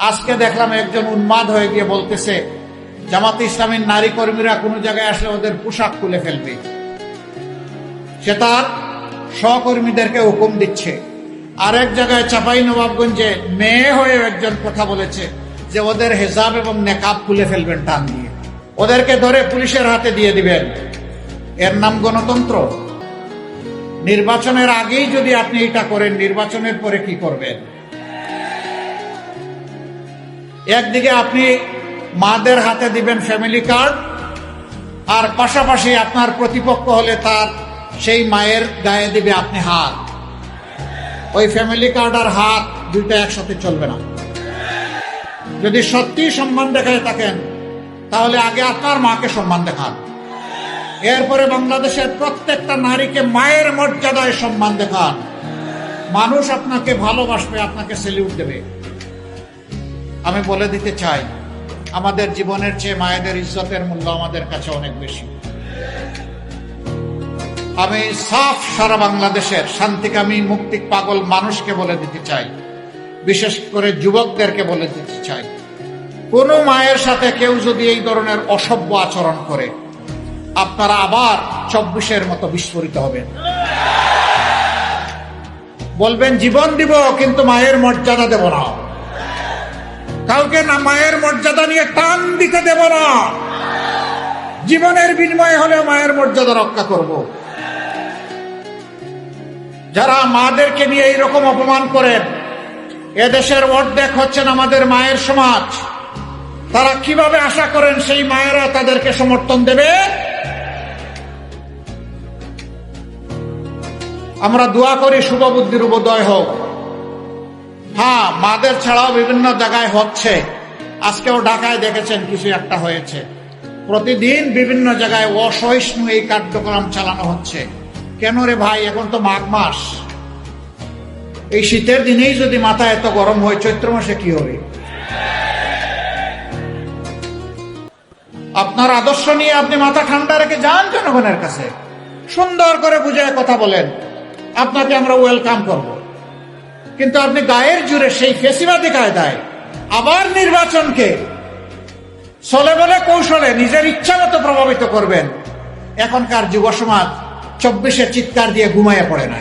আজকে দেখলাম একজন উন্মাদ হয়ে গিয়ে বলতেছে জামাতে ইসলামীর নারী কর্মীরা কোনো জায়গায় আসলে ওদের পোশাক খুলে ফেলবে। সে তার সহকর্মীদেরকে হুকুম দিচ্ছে। আরেক জায়গায় চাঁপাইনবাবগঞ্জে মেয়ে হয়ে একজন কথা বলেছে যে ওদের হেজাব এবং নেকাব খুলে ফেলবেন টান দিয়ে, ওদেরকে ধরে পুলিশের হাতে দিয়ে দিবেন। এর নাম গণতন্ত্র? নির্বাচনের আগেই যদি আপনি এটা করেন, নির্বাচনের পরে কি করবেন? একদিকে আপনি মাদের হাতে দিবেন ফ্যামিলি কার্ড, আর পাশাপাশি আপনার প্রতিপক্ষ হলে তার সেই মায়ের গায়ে দিবে আপনি হাত। ওই ফ্যামিলি কার্ড আর হাত দুইটা একসাথে চলবে না। যদি সত্যি সম্মান দেখায় থাকেন তাহলে আগে আপনার মাকে সম্মান দেখান, এরপরে বাংলাদেশের প্রত্যেকটা নারীকে মায়ের মর্যাদায় সম্মান দেখান। মানুষ আপনাকে ভালোবাসবে, আপনাকে সেলিউট দেবে। আমি বলে দিতে চাই, আমাদের জীবনের চেয়ে মায়েদের ইজ্জতের মূল্য আমাদের কাছে অনেক বেশি। আমি সাফ সারা বাংলাদেশের শান্তিকামী মুক্তি পাগল মানুষকে বলে দিতে চাই, বিশেষ করে যুবকদেরকে বলে দিতে চাই, কোন মায়ের সাথে কেউ যদি এই ধরনের অসভ্য আচরণ করে, আপনারা আবার 24-এর মতো বিস্ফোরিত হবেন। বলবেন জীবন দিব কিন্তু মায়ের মর্যাদা দেব না, কাউকে না মায়ের মর্যাদা নিয়ে টান দিতে দেব না। জীবনের বিনিময়ে হলেও মায়ের মর্যাদা রক্ষা করব। যারা মাদেরকে নিয়ে এইরকম অপমান করেন, এদেশের অর্ধেক হচ্ছেন আমাদের মায়ের সমাজ। তারা কিভাবে আশা করেন সেই মায়েরা তাদেরকে সমর্থন দেবে? আমরা দোয়া করি শুভ বুদ্ধির উদয় হোক। হ্যাঁ, মাদের ছাড়াও বিভিন্ন জায়গায় হচ্ছে। আজকেও ঢাকায় দেখেছেন কিছু একটা হয়েছে। প্রতিদিন বিভিন্ন জায়গায় অসহিষ্ণু এই কার্যক্রম চালানো হচ্ছে। কেন রে ভাই, এখন তো মাঘ মাস। এই শীতের দিনেই যদি মাথা এত গরম হয়, চৈত্র মাসে কি হবে? আপনার আদর্শ নিয়ে আপনি মাথা ঠান্ডা রেখে যান জনগণের কাছে, সুন্দর করে বুঝায় কথা বলেন, আপনাকে আমরা ওয়েলকাম করব। কিন্তু আপনি গায়ের জুড়ে সেই ফেসিবাদী কায়দায় আবার নির্বাচনকে চলে বলে কৌশলে নিজের ইচ্ছা মতো প্রভাবিত করবেন। এখনকার যুব সমাজ 24-এ চিৎকার দিয়ে ঘুমাইয়া পড়ে না।